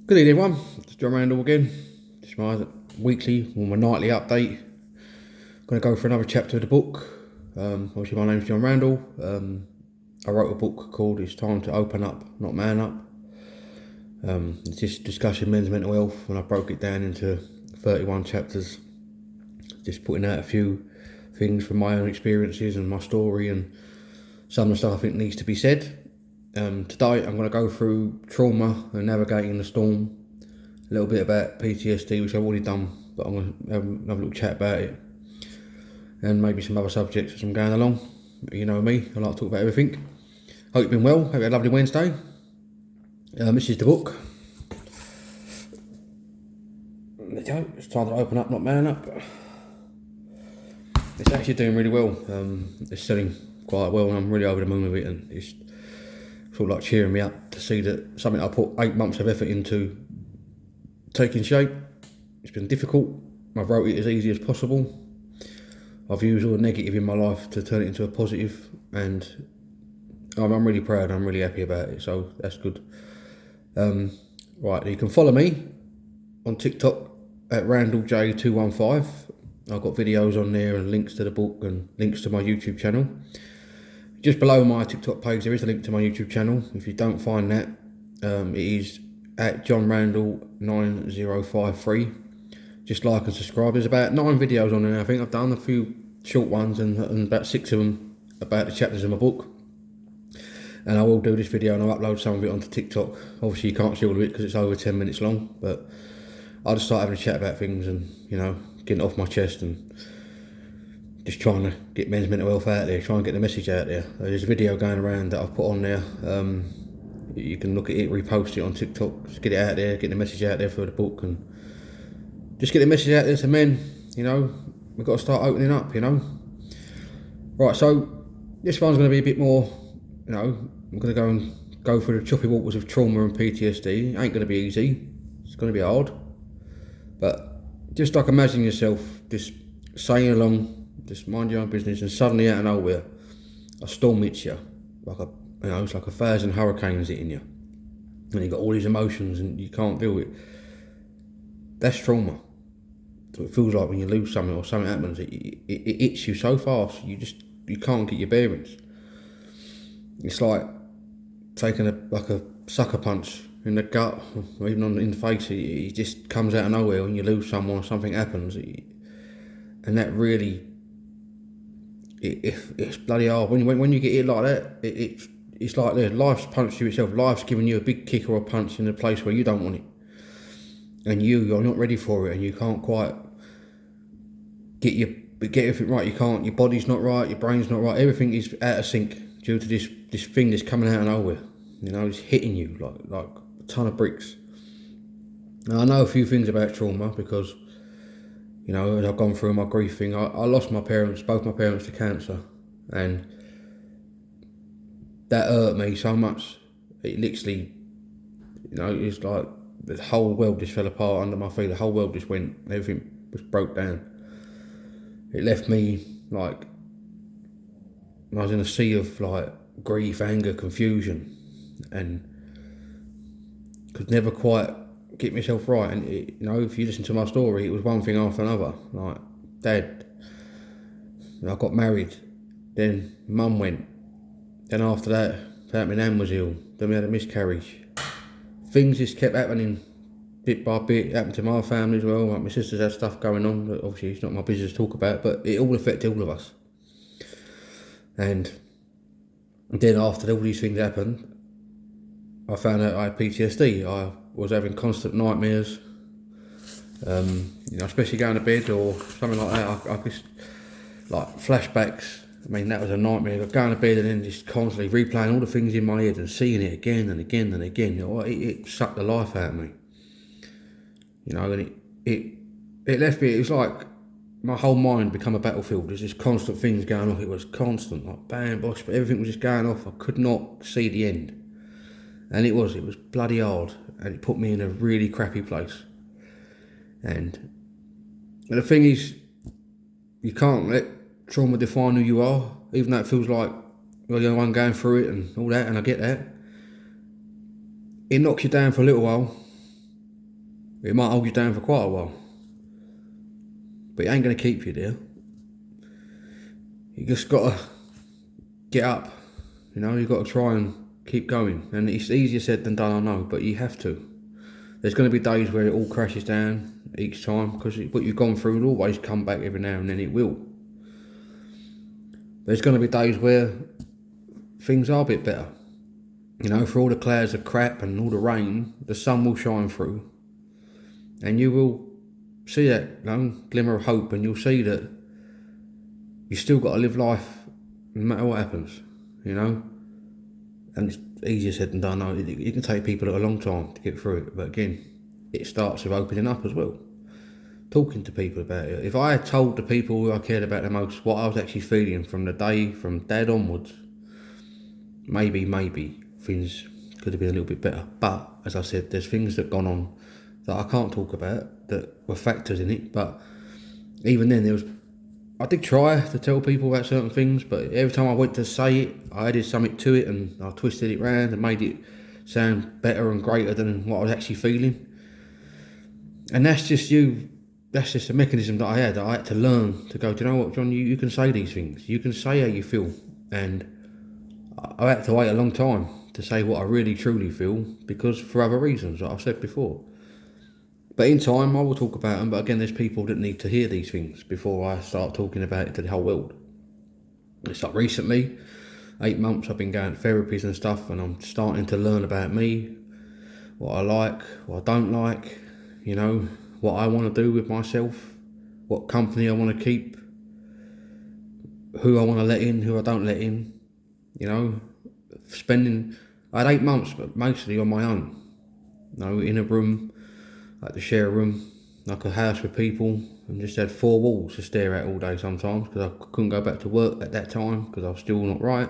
Good evening everyone, it's John Randall again. Just my weekly or my nightly update. Going to go for another chapter of the book. Obviously my name's John Randall. I wrote a book called It's Time to Open Up, Not Man Up. It's just discussing men's mental health, and I broke it down into 31 chapters. Just putting out a few things from my own experiences and my story and some of the stuff I think needs to be said. Today I'm going to go through trauma and navigating the storm, a little bit about PTSD, which I've already done, but I'm going to have a little chat about it, and maybe some other subjects as I'm going along. You know me, I like to talk about everything. Hope you've been well, hope you had a lovely Wednesday. This is the book. There you go, it's time to open up, not man up. It's actually doing really well. It's selling quite well and I'm really over the moon with it, and it's sort of like cheering me up to see that something I put 8 months of effort into taking shape. It's been difficult. I've wrote it as easy as possible. I've used all the negative in my life to turn it into a positive, and I'm really proud. I'm really happy about it, so that's good. Right, you can follow me on TikTok at RandallJ215. I've got videos on there and links to the book and links to my YouTube channel. Just below my TikTok page there is a link to my YouTube channel. If you don't find that, it is at John Randall 9053. Just like and subscribe. There's about 9 videos on there. I think I've done a few short ones and about 6 of them about the chapters in my book. And I will do this video and I'll upload some of it onto TikTok. Obviously you can't see all of it because it's over 10 minutes long, but I'll just start having a chat about things and, you know, getting it off my chest and just trying to get men's mental health out there, try and get the message out there. There's a video going around that I've put on there. You can look at it, repost it on TikTok, just get it out there, get the message out there for the book, and just get the message out there to men. You know, we've got to start opening up, you know. Right, so this one's going to be a bit more, you know, I'm going to go through the choppy waters of trauma and PTSD. It ain't going to be easy, it's going to be hard. But just like imagine yourself just sailing along, just mind your own business, and suddenly out of nowhere a storm hits you, like a, you know, it's like 1,000 hurricanes hitting you, and you've got all these emotions and you can't deal with it. That's trauma. So it feels like when you lose something or something happens, it hits you so fast you can't get your bearings. It's like taking a sucker punch in the gut or even in the face. It just comes out of nowhere when you lose someone or something happens, and that really, it's bloody hard. When you get hit like that, it's like life's punched you itself. Life's giving you a big kick or a punch in a place where you don't want it, and you're not ready for it, and you can't quite get everything right. You can't. Your body's not right. Your brain's not right. Everything is out of sync due to this thing that's coming out of nowhere. You know, it's hitting you like a ton of bricks. Now I know a few things about trauma because, you know, as I've gone through my grief thing, I lost my parents, both my parents to cancer, and that hurt me so much. It literally, you know, it's like the whole world just fell apart under my feet. The whole world just went, everything was broke down. It left me like, I was in a sea of like grief, anger, confusion, and could never quite get myself right. And it, you know, if you listen to my story, it was one thing after another. Like dad, I got married, then mum went, then after that my nan was ill, then we had a miscarriage. Things just kept happening bit by bit. It happened to my family as well. Like my sisters had stuff going on that obviously it's not my business to talk about, but it all affected all of us. And then after all these things happened, I found out I had PTSD. I was having constant nightmares, you know, especially going to bed or something like that. I just, like flashbacks. I mean, that was a nightmare. Going to bed and then just constantly replaying all the things in my head and seeing it again and again and again. You know, it sucked the life out of me. You know, and it left me. It was like my whole mind become a battlefield. There's just constant things going off. It was constant, like bang, bosh, but everything was just going off. I could not see the end. And it was bloody hard, and it put me in a really crappy place. And the thing is, you can't let trauma define who you are, even though it feels like you're the only one going through it and all that, and I get that. It knocks you down for a little while, It might hold you down for quite a while, but it ain't going to keep you there. You just got to get up, you know, you've got to try and keep going. And it's easier said than done, I know, but you have to. There's going to be days where it all crashes down each time, because what you've gone through will always come back every now and then, it will. There's going to be days where things are a bit better. You know, for all the clouds of crap and all the rain, the sun will shine through. And you will see that, you know, glimmer of hope, and you'll see that you still got to live life no matter what happens, you know. And it's easier said than done. It can take people a long time to get through it, but again, it starts with opening up as well. Talking to people about it. If I had told the people who I cared about the most what I was actually feeling from the day, from Dad onwards, maybe things could have been a little bit better. But, as I said, there's things that have gone on that I can't talk about that were factors in it. But even then, I did try to tell people about certain things, but every time I went to say it, I added something to it, and I twisted it round and made it sound better and greater than what I was actually feeling. And that's just a mechanism that I had to learn to go, do you know what, John, you can say these things. You can say how you feel. And I had to wait a long time to say what I really truly feel, because for other reasons, like I've said before. But in time, I will talk about them. But again, there's people that need to hear these things before I start talking about it to the whole world. It's like recently, 8 months I've been going to therapies and stuff, and I'm starting to learn about me, what I like, what I don't like, you know, what I want to do with myself, what company I want to keep, who I want to let in, who I don't let in, you know. I had 8 months, but mostly on my own, you know, in a room. I had to share a room, like a house with people, and just had 4 walls to stare at all day sometimes, because I couldn't go back to work at that time because I was still not right.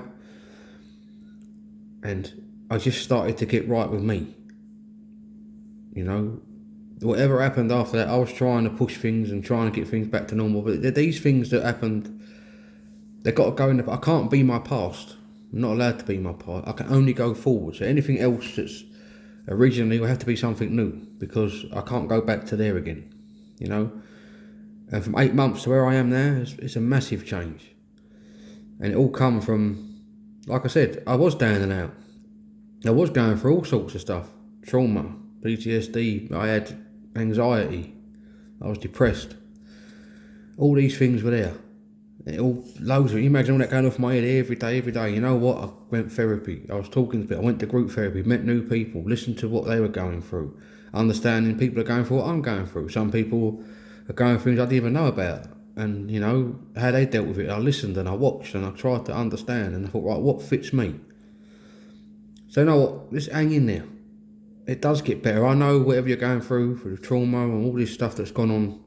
And I just started to get right with me, you know. Whatever happened after that, I was trying to push things and trying to get things back to normal, but these things that happened, they've got to go I can't be my past. I'm not allowed to be my past. I can only go forward. So anything else that's originally will have to be something new, because I can't go back to there again, you know. And from 8 months to where I am now, it's a massive change. And it all come from, like I said, I was down and out. I was going through all sorts of stuff. Trauma, PTSD, I had anxiety, I was depressed. All these things were there. Loads of it. You imagine all that going off my head every day. You know what? I went therapy. I was talking to people. I went to group therapy, met new people, listened to what they were going through, understanding people are going through what I'm going through. Some people are going through things I didn't even know about, and you know how they dealt with it. I listened and I watched and I tried to understand, and I thought, right, what fits me? So you know what? Just hang in there. It does get better. I know whatever you're going through the trauma and all this stuff that's gone on,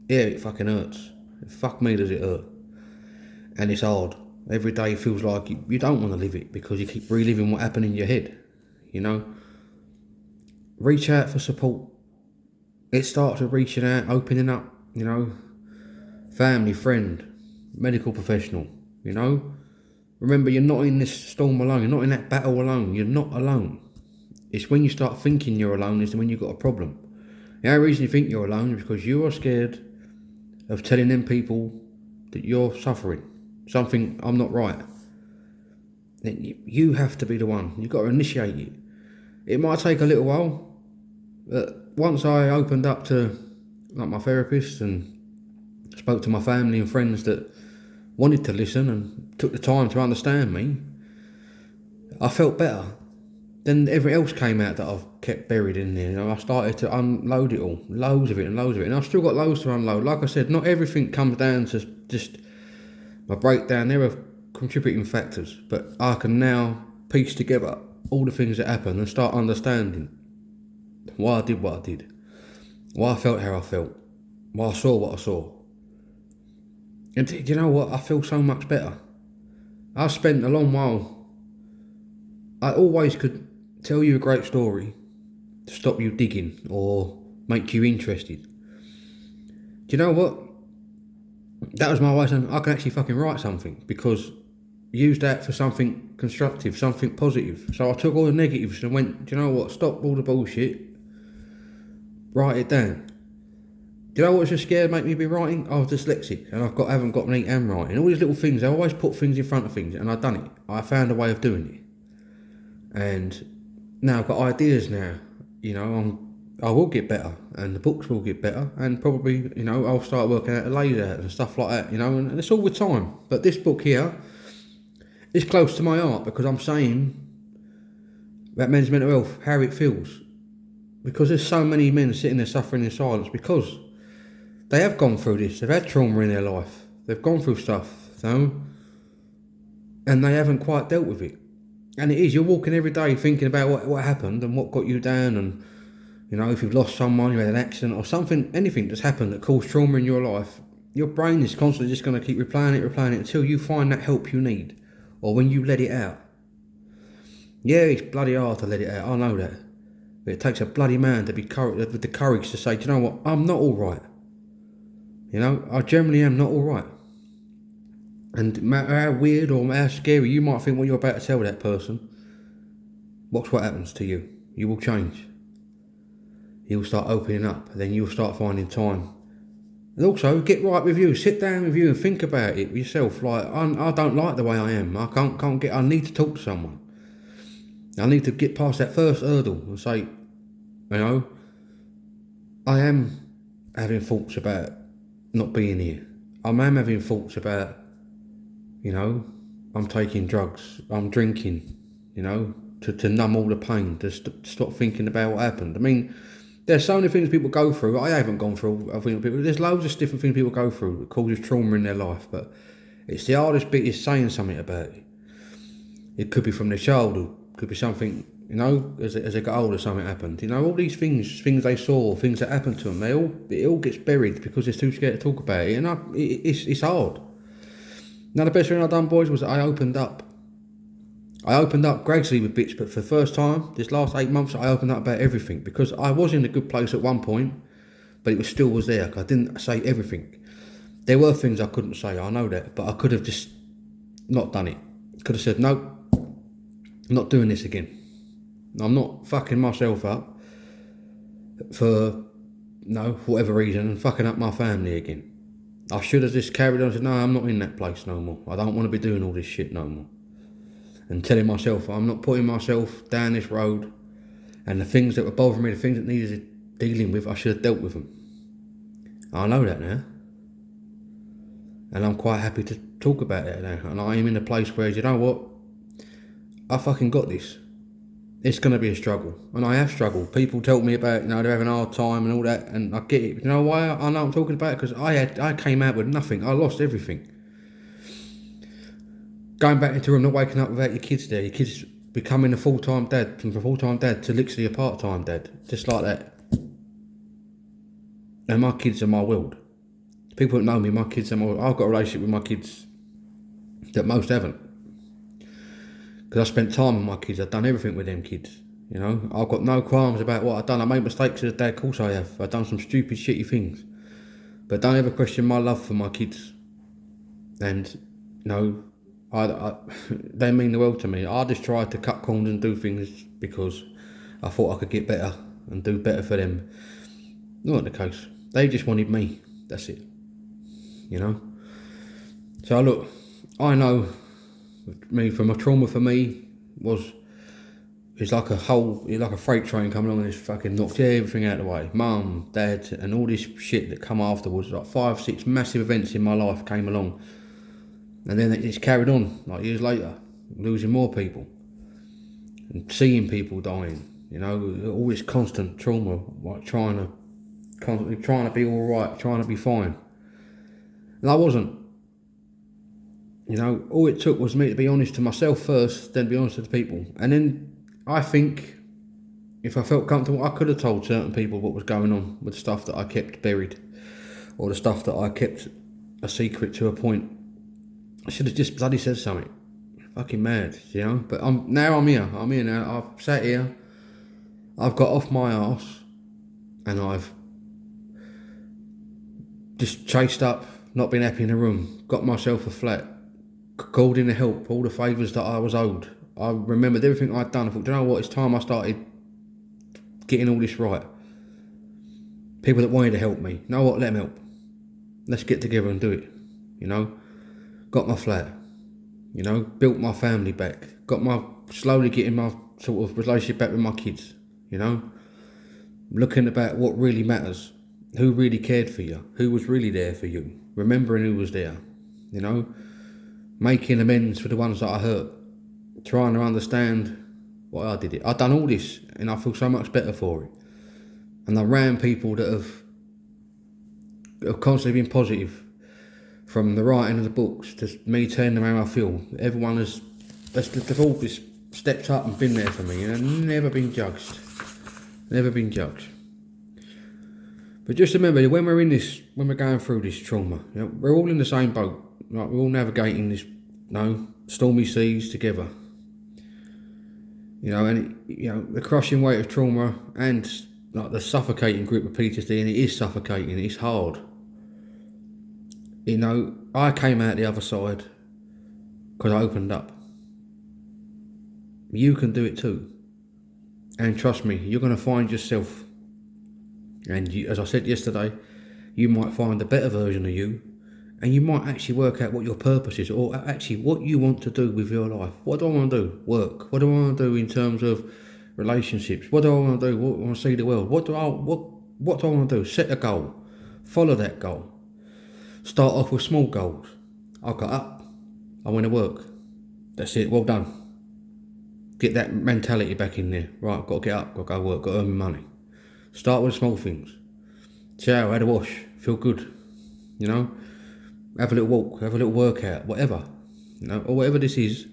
yeah, it fucking hurts. Fuck me, does it hurt? And it's hard. Every day feels like you don't want to live it, because you keep reliving what happened in your head, you know. Reach out for support. It starts with reaching out, opening up, you know. Family, friend, medical professional, you know. Remember, you're not in this storm alone. You're not in that battle alone. You're not alone. It's when you start thinking you're alone is when you've got a problem. The only reason you think you're alone is because you are scared of telling them people that you're suffering. Something, I'm not right. Then you have to be the one. You've got to initiate it. It might take a little while, but once I opened up to like my therapist and spoke to my family and friends that wanted to listen and took the time to understand me, I felt better. Then everything else came out that I've kept buried in there. You know, I started to unload it all, loads of it, and I've still got loads to unload. Like I said, not everything comes down to just my breakdown. There are contributing factors, but I can now piece together all the things that happened and start understanding why I did what I did, why I felt how I felt, why I saw what I saw. And do you know what? I feel so much better. I spent a long while. I always could tell you a great story to stop you digging or make you interested. Do you know what? That was my way saying I can actually fucking write something, because use that for something constructive, something positive. So I took all the negatives and went, do you know what? Stop all the bullshit. write it down. Do you know what's just scared make me be writing? I was dyslexic and haven't got neat handwriting. All these little things, I always put things in front of things, and I've done it. I found a way of doing it. And now I've got ideas now. I will get better, and the books will get better, and probably, I'll start working out a layout and stuff like that, and it's all with time. But this book here is close to my heart because I'm saying about men's mental health, how it feels. Because there's so many men sitting there suffering in silence because they have gone through this. They've had trauma in their life. They've gone through stuff, and they haven't quite dealt with it. And it is, you're walking every day thinking about what happened and what got you down, and if you've lost someone, you had an accident or something, anything that's happened that caused trauma in your life, your brain is constantly just going to keep replaying it until you find that help you need, or when you let it out. Yeah, it's bloody hard to let it out, I know that. But it takes a bloody man to be with the courage to say, do you know what, I'm not all right. I generally am not all right. And no matter how weird or how scary you might think what you're about to tell that person, watch what happens to you. You will change. You will start opening up. Then you'll start finding time. And also, get right with you. Sit down with you and think about it yourself. Like, I don't like the way I am. I need to talk to someone. I need to get past that first hurdle and say, I am having thoughts about not being here. I am having thoughts about, I'm taking drugs, I'm drinking, to numb all the pain, to stop thinking about what happened. I mean, there's so many things people go through. I haven't gone through. I think there's loads of different things people go through that causes trauma in their life, but it's the hardest bit is saying something about it. It could be from their childhood, could be something, as they got older, something happened. All these things they saw, things that happened to them, it all gets buried because they're too scared to talk about it, and it's hard. Now, the best thing I've done, boys, was I opened up. I opened up gradually with bits, but for the first time, this last 8 months, I opened up about everything because I was in a good place at one point, but it still was there. I didn't say everything. There were things I couldn't say, I know that, but I could have just not done it. Could have said, no, I'm not doing this again. I'm not fucking myself up for whatever reason and fucking up my family again. I should have just carried on and said, no, I'm not in that place no more. I don't want to be doing all this shit no more. And telling myself, I'm not putting myself down this road, and the things that were bothering me, the things that needed dealing with, I should have dealt with them. I know that now. And I'm quite happy to talk about that now. And I am in a place where, you know what? I fucking got this. It's going to be a struggle. And I have struggled. People tell me about, they're having a hard time and all that, and I get it. You know why I know I'm talking about it? Because I came out with nothing. I lost everything. Going back into a room, not waking up without your kids there. Your kids becoming a full-time dad, from a full-time dad to literally a part-time dad. Just like that. And my kids are my world. People that know me, my kids are my world. I've got a relationship with my kids that most haven't. Because I spent time with my kids. I've done everything with them kids. I've got no qualms about what I've done. I made mistakes as a dad, of course I have. I've done some stupid, shitty things. But don't ever question my love for my kids. And, they mean the world to me. I just tried to cut corners and do things because I thought I could get better and do better for them. Not the case. They just wanted me. That's it. So look, I know from a trauma for me it's like a freight train coming along and just fucking knocked everything out of the way. Mum, dad, and all this shit that come afterwards. Like 5-6 massive events in my life came along. And then it's carried on, like years later, losing more people and seeing people dying, all this constant trauma, like constantly trying to be all right, trying to be fine. And I wasn't. All it took was me to be honest to myself first, then be honest to the people. And then I think if I felt comfortable, I could have told certain people what was going on with the stuff that I kept buried or the stuff that I kept a secret to a point. I should have just bloody said something. Fucking mad, But I'm here. I'm here now. I've sat here. I've got off my arse. And I've just chased up, not been happy in the room. Got myself a flat. Called in the help, all the favours that I was owed. I remembered everything I'd done. I thought, do you know what? It's time I started getting all this right. People that wanted to help me. You know what? Let them help. Let's get together and do it. You know, got my flat. You know, built my family back. Slowly getting my sort of relationship back with my kids. You know, looking about what really matters. Who really cared for you? Who was really there for you? Remembering who was there. You know, making amends for the ones that I hurt. Trying to understand why I did it. I've done all this and I feel so much better for it. And I'm around people that have constantly been positive, from the writing of the books to me telling them how I feel. Everyone they've all just stepped up and been there for me, and never been judged. Never been judged. But just remember, when we're going through this trauma, you know, we're all in the same boat. Like, we're all navigating this, stormy seas together. You know, and the crushing weight of trauma and like the suffocating grip of PTSD, and it is suffocating. It's hard. You know, I came out the other side because I opened up. You can do it too. And trust me, you're going to find yourself. And as I said yesterday, you might find a better version of you. And you might actually work out what your purpose is, or actually what you want to do with your life. What do I want to do? Work. What do I want to do in terms of relationships? What do I want to do? What do I want to see the world? What do I want to do? Set a goal. Follow that goal. Start off with small goals. I got up. I went to work. That's it. Well done. Get that mentality back in there. Right, I've got to get up. Got to go work. Got to earn money. Start with small things. Shower, had a wash. Feel good. You know. Have a little walk. Have a little workout. Whatever. You know, or whatever this is.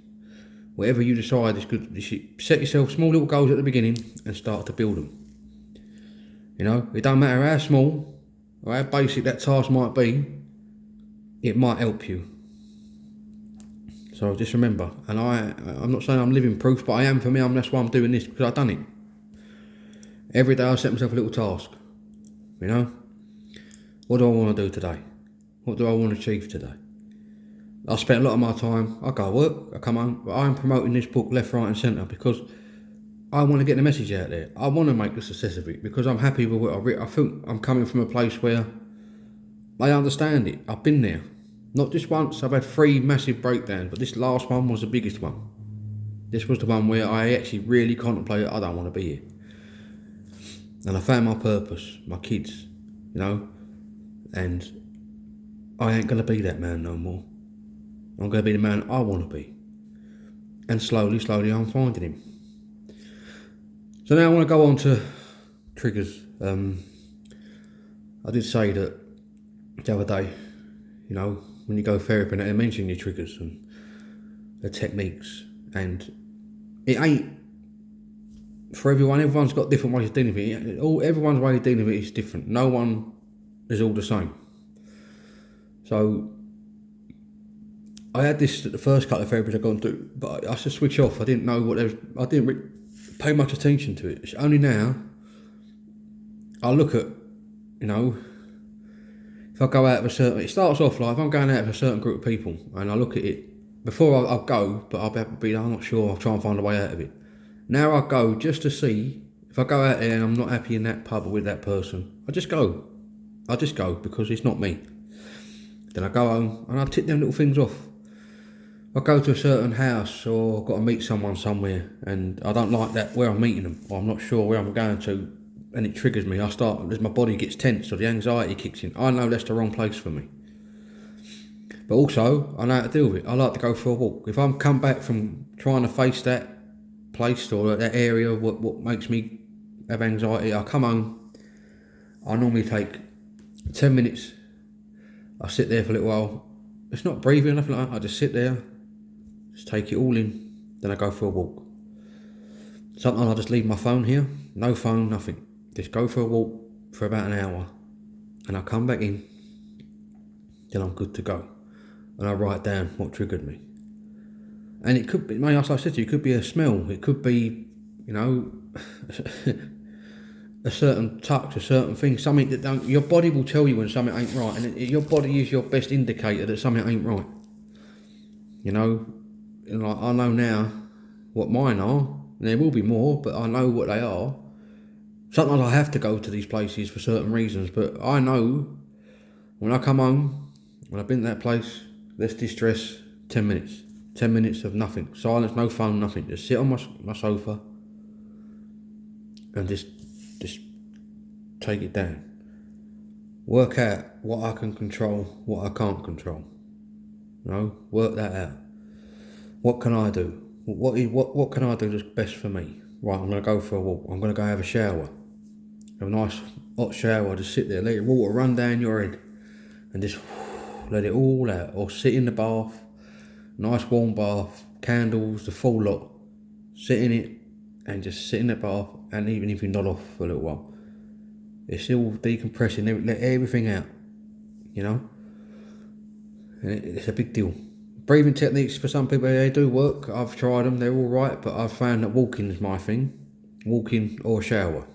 Whatever you decide is good. You should set yourself small little goals at the beginning and start to build them. You know. It don't matter how small or how basic that task might be. It might help you. So just remember, and I'm not saying I'm living proof, but I am for me. That's why I'm doing this, because I've done it. Every day I set myself a little task. You know, what do I want to do today? What do I want to achieve today? I spent a lot of my time. I go to work, I come home, but I'm promoting this book left, right, and centre because I want to get the message out there. I want to make a success of it because I'm happy with what I've written. I feel I'm coming from a place where I understand it. I've been there. Not just once. I've had 3 massive breakdowns, but this last one was the biggest one. This was the one where I actually really contemplated, I don't want to be here. And I found my purpose, my kids, you know, and I ain't going to be that man no more. I'm going to be the man I want to be. And slowly, I'm finding him. So now I want to go on to triggers. I did say that the other day, you know, when you go therapy, they mention your triggers and the techniques, and it ain't for everyone. Everyone's got different ways of dealing with it. Everyone's way of dealing with it is different. No one is all the same. So I had this at the first couple of therapies I've gone through, but I should switch off. I didn't know what there was. I didn't pay much attention to it. It's only now I look at, you know, if I go out of a certain, it starts off like if I'm going out of a certain group of people and I look at it, before I'll go, but I'm not sure, I'll try and find a way out of it. Now I go just to see, if I go out there and I'm not happy in that pub or with that person, I just go because it's not me. Then I go home and I tick them little things off. I go to a certain house or I've got to meet someone somewhere and I don't like that where I'm meeting them, or I'm not sure where I'm going to, and it triggers me. As my body gets tense or the anxiety kicks in, I know that's the wrong place for me. But also, I know how to deal with it. I like to go for a walk. If I'm come back from trying to face that place or that area, what makes me have anxiety, I come home, I normally take 10 minutes, I sit there for a little while. It's not breathing or nothing like that, I just sit there, just take it all in, then I go for a walk. Sometimes I just leave my phone here, no phone, nothing. Just go for a walk for about an hour and I come back in, then I'm good to go. And I write down what triggered me. And it could be, as I said to you, it could be a smell, it could be, you know, a certain touch, a certain thing, something that your body will tell you when something ain't right, and your body is your best indicator that something ain't right. You know, and like I know now what mine are, and there will be more, but I know what they are. sometimes I have to go to these places for certain reasons, but I know when I come home, when I've been to that place, less distress, 10 minutes. 10 minutes of nothing. Silence, no phone, nothing. Just sit on my sofa and just take it down. Work out what I can control, what I can't control. You know, work that out. What can I do? What can I do that's best for me? Right, I'm going to go for a walk. I'm going to go have a shower. Have a nice hot shower. Just sit there, let your water run down your head and just let it all out. Or sit in the bath, nice warm bath, candles, the full lot. Sit in it and just sit in the bath, and even if you nod off for a little while, it's still decompressing, let everything out, you know? And it's a big deal. Breathing techniques for some people, they do work. I've tried them, they're all right, but I've found that walking is my thing. Walking or shower.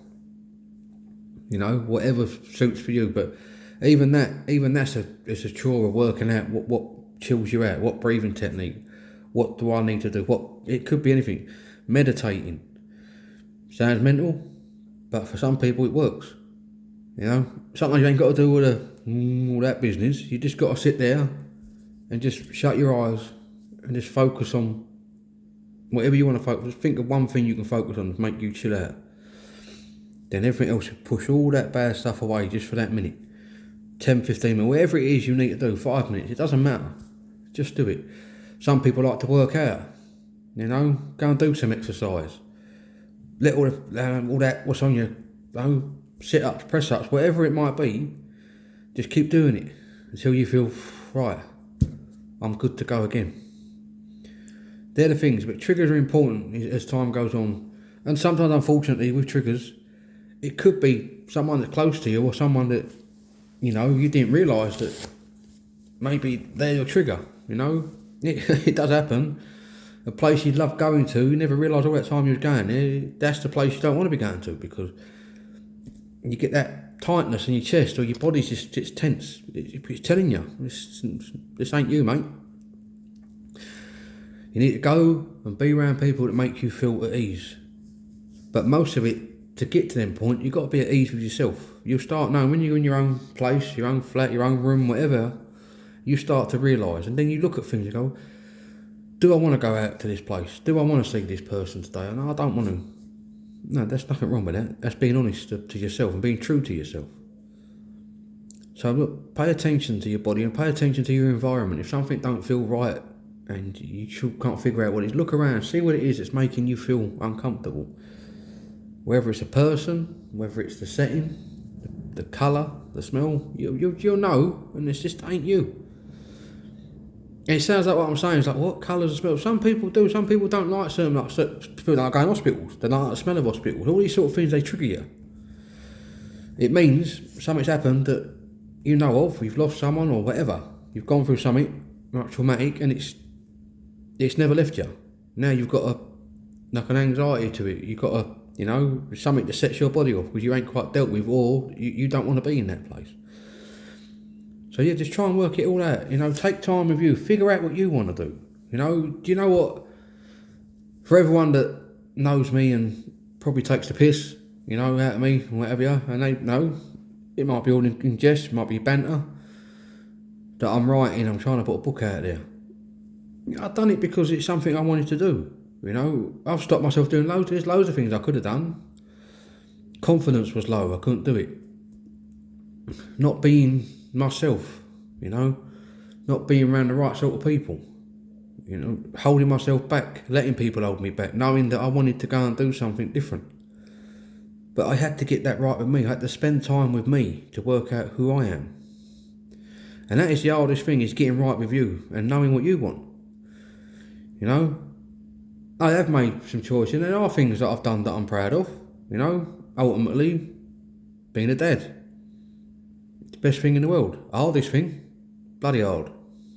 You know, whatever suits for you. But even that's it's a chore of working out what chills you out, what breathing technique, what do I need to do? It could be anything. Meditating. Sounds mental, but for some people it works. You know, sometimes you ain't got to do all that business. You just got to sit there and just shut your eyes and just focus on whatever you want to focus. Just think of one thing you can focus on to make you chill out. Then everything else, you push all that bad stuff away just for that minute. 10, 15 minutes, whatever it is you need to do, 5 minutes, it doesn't matter. Just do it. Some people like to work out. You know, go and do some exercise. Let all that what's on your sit-ups, press-ups, whatever it might be, just keep doing it until you feel, right, I'm good to go again. They're the things, but triggers are important as time goes on. And sometimes, unfortunately, with triggers, it could be someone that's close to you or someone that, you know, you didn't realise that maybe they're your trigger, you know. It does happen. A place you love going to, you never realise all that time you was going there, that's the place you don't want to be going to, because you get that tightness in your chest, or your body's just, it's tense. It's telling you, this ain't you, mate. You need to go and be around people that make you feel at ease. But most of it, to get to them point, you've got to be at ease with yourself. You'll start knowing when you're in your own place, your own flat, your own room, whatever, you start to realise, and then you look at things and go, do I want to go out to this place? Do I want to see this person today? No, I don't want to. No, there's nothing wrong with that. That's being honest to yourself and being true to yourself. So look, pay attention to your body and pay attention to your environment. If something don't feel right and you can't figure out what it is, look around, see what it is that's making you feel uncomfortable. Whether it's a person, whether it's the setting, the colour, the smell, you'll know, and it's just ain't you. It sounds like what I'm saying is like, what colours and smells? Some people do, some people don't like certain, people like going to hospitals, they don't like the smell of hospitals, all these sort of things, they trigger you. It means something's happened that you know of, you've lost someone or whatever, you've gone through something traumatic and it's never left you. Now you've got like an anxiety to it, you've got something that sets your body off because you ain't quite dealt with, or you don't want to be in that place. So yeah, just try and work it all out. You know, take time with you. Figure out what you want to do. You know, do you know what? For everyone that knows me and probably takes the piss, you know, out of me and whatever, and they know, it might be all in jest, it might be banter, that I'm writing, I'm trying to put a book out there. I've done it because it's something I wanted to do. You know, I've stopped myself doing there's loads of things I could have done. Confidence was low, I couldn't do it. Not being myself, you know, not being around the right sort of people, you know, holding myself back, letting people hold me back, knowing that I wanted to go and do something different. But I had to get that right with me. I had to spend time with me to work out who I am. And that is the hardest thing, is getting right with you and knowing what you want. You know, I have made some choices, and there are things that I've done that I'm proud of, you know, ultimately being a dad. Best thing in the world. Hardest thing, bloody hard.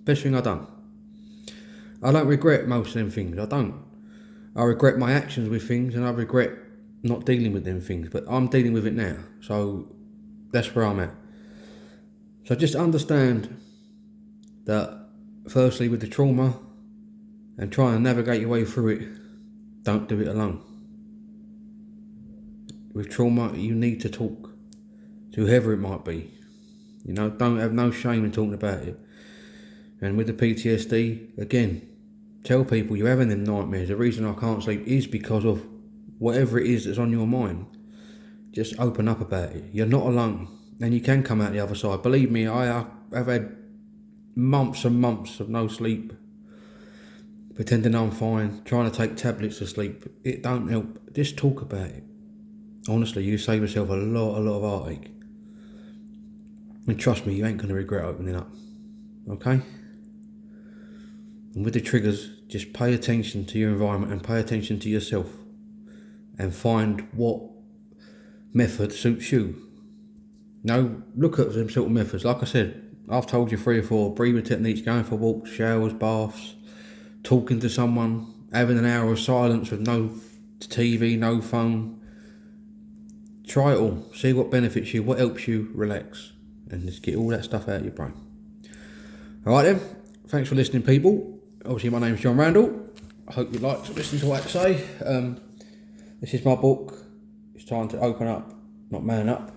Best thing I've done. I don't regret most of them things, I don't. I regret my actions with things, and I regret not dealing with them things, but I'm dealing with it now, so that's where I'm at. So just understand that, firstly, with the trauma, and try and navigate your way through it, don't do it alone. with trauma, you need to talk to whoever it might be. You know, don't have no shame in talking about it. And with the PTSD, again, tell people you're having them nightmares. The reason I can't sleep is because of whatever it is that's on your mind. Just open up about it. You're not alone, and you can come out the other side. Believe me, I've had months and months of no sleep, pretending I'm fine, trying to take tablets to sleep. It don't help. Just talk about it. Honestly, you save yourself a lot of heartache. And trust me, you ain't going to regret opening up. Okay? And with the triggers, just pay attention to your environment and pay attention to yourself. And find what method suits you. No, look at them sort of methods. Like I said, I've told you 3 or 4 breathing techniques, going for walks, showers, baths, talking to someone, having an hour of silence with no TV, no phone. Try it all. See what benefits you, what helps you relax. And just get all that stuff out of your brain. Alright then, thanks for listening, people. Obviously my name's John Randall. I hope you liked listening to what I had to say. This is my book. It's time to open up, not man up.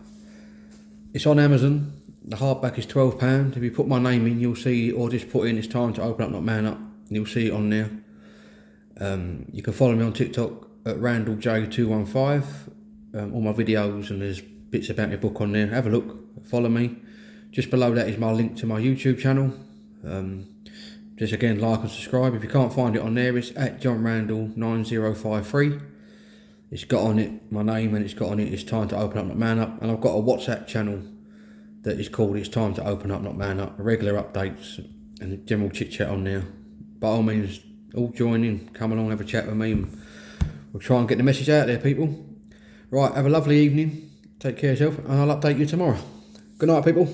It's on Amazon. The hardback is £12. If you put my name in, you'll see, or just put in "It's time to open up, not man up," and you'll see it on there. You can follow me on TikTok at RandallJ215. All my videos, and there's bits about my book on there. Have a look, follow me. Just below that is my link to my YouTube channel. Just again, like and subscribe. If you can't find it on there, it's at John Randall 9053. It's got on it my name, and it's got on it "It's time to open up, not man up." And I've got a WhatsApp channel that is called "It's time to open up, not man up." Regular updates and general chit chat on there. By all means, all join in, come along, have a chat with me, and we'll try and get the message out there, people. Right, have a lovely evening. Take care of yourself, and I'll update you tomorrow. Good night, people.